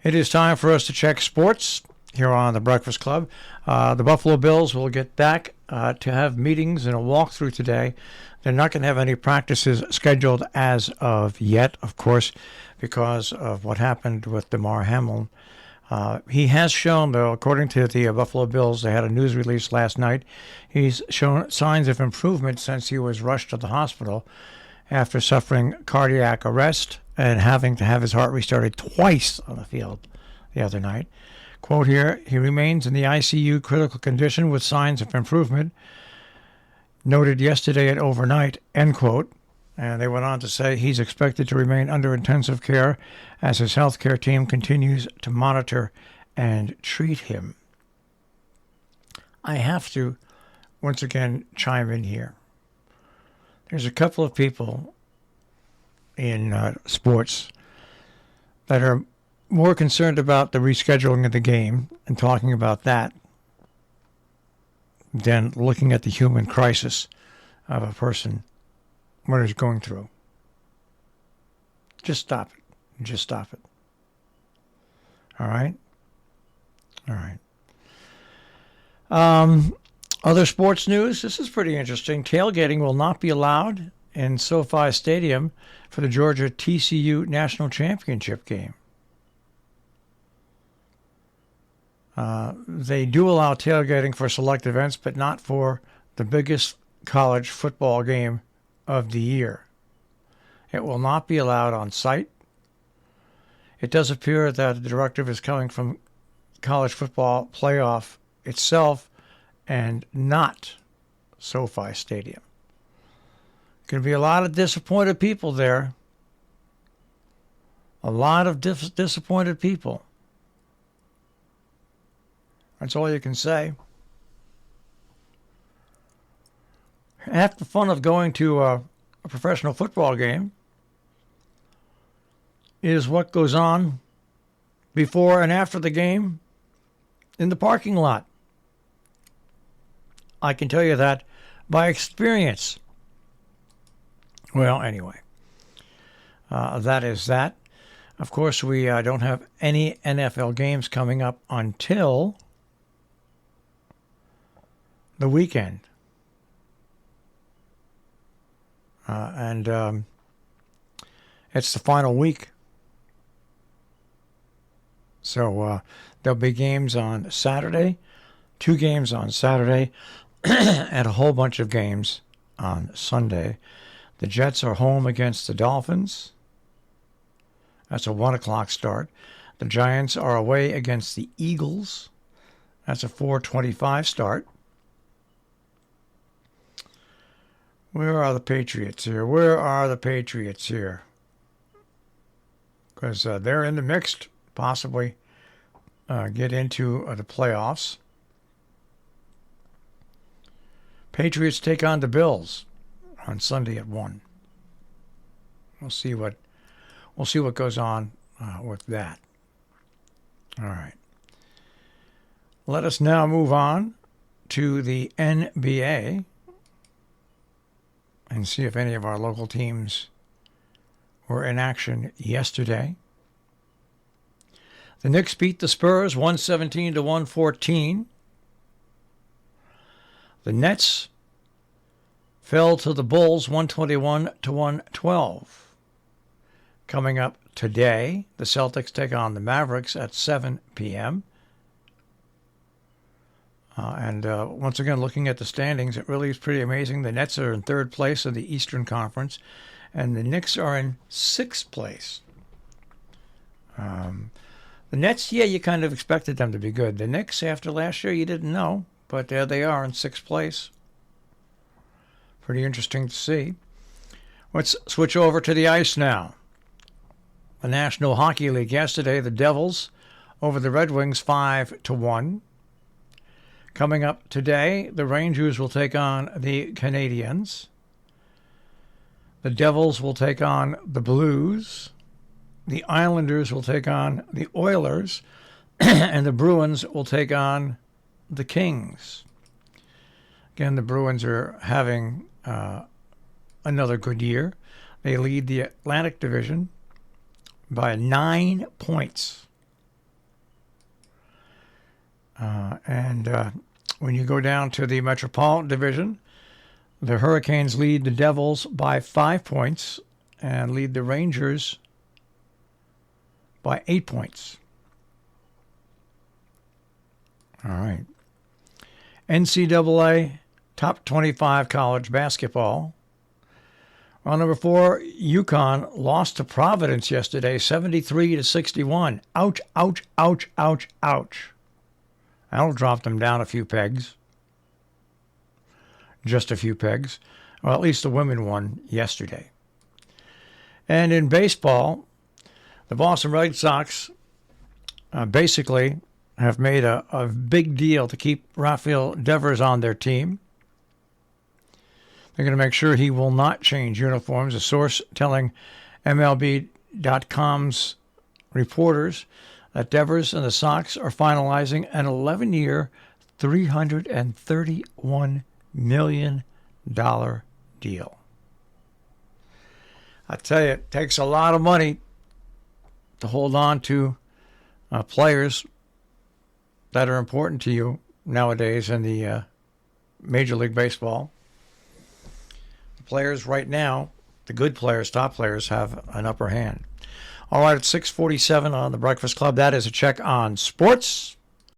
It is time for us to check sports here on the Breakfast Club. The Buffalo Bills will get back to have meetings and a walkthrough today. They're not going to have any practices scheduled as of yet, of course, because of what happened with Damar Hamlin. He has shown, though, according to the Buffalo Bills, they had a news release last night, he's shown signs of improvement since he was rushed to the hospital after suffering cardiac arrest and having to have his heart restarted twice on the field the other night. Quote here, he remains in the ICU critical condition with signs of improvement, noted yesterday at overnight, end quote. And they went on to say he's expected to remain under intensive care as his healthcare team continues to monitor and treat him. I have to, once again, chime in here. There's a couple of people in sports that are more concerned about the rescheduling of the game and talking about that than looking at the human crisis of a person, what he's going through. Just stop it. Just stop it. All right? All right. Other sports news. This is pretty interesting. Tailgating will not be allowed in SoFi Stadium for the Georgia TCU National Championship game. They do allow tailgating for select events, but not for the biggest college football game of the year. It will not be allowed on site. It does appear that the directive is coming from college football playoff itself and not SoFi Stadium. Going to be a lot of disappointed people there. A lot of disappointed people. That's all you can say. Half the fun of going to a professional football game is what goes on before and after the game in the parking lot. I can tell you that by experience. Well, anyway, that is that. Of course, we don't have any NFL games coming up until the weekend. And it's the final week. So there'll be games on Saturday, 2 games on Saturday, and a whole bunch of games on Sunday. The Jets are home against the Dolphins. That's a 1 o'clock start. The Giants are away against the Eagles. That's a 4:25 start. Where are the Patriots here? Where are the Patriots here? Because they're in the mix, possibly get into the playoffs. Patriots take on the Bills on Sunday at 1. We'll see what goes on with that. All right. Let us now move on to the NBA and see if any of our local teams were in action yesterday. The Knicks beat the Spurs 117-114. The Nets fell to the Bulls 121-112. Coming up today, the Celtics take on the Mavericks at 7 p.m. And once again, looking at the standings, it really is pretty amazing. The Nets are in 3rd place in the Eastern Conference, and the Knicks are in 6th place. The Nets, yeah, you kind of expected them to be good. The Knicks, after last year, you didn't know, but there they are in 6th place. Pretty interesting to see. Let's switch over to the ice now. The National Hockey League yesterday, the Devils over the Red Wings 5-1. Coming up today, the Rangers will take on the Canadiens. The Devils will take on the Blues. The Islanders will take on the Oilers. And the Bruins will take on the Kings. Again, the Bruins are having another good year. They lead the Atlantic Division by 9 points. And when you go down to the Metropolitan Division, the Hurricanes lead the Devils by 5 points and lead the Rangers by 8 points. All right. NCAA top 25 college basketball. Well, number 4, UConn lost to Providence yesterday, 73-61. Ouch, ouch, ouch, ouch, ouch. That'll drop them down a few pegs. Just a few pegs. Well, at least the women won yesterday. And in baseball, the Boston Red Sox basically have made a big deal to keep Rafael Devers on their team. They're going to make sure he will not change uniforms. A source telling MLB.com's reporters that Devers and the Sox are finalizing an 11-year, $331 million deal. I tell you, it takes a lot of money to hold on to players that are important to you nowadays in the Major League Baseball. The players right now, the good players, top players, have an upper hand. All right, it's 6:47 on the Breakfast Club. That is a check on sports.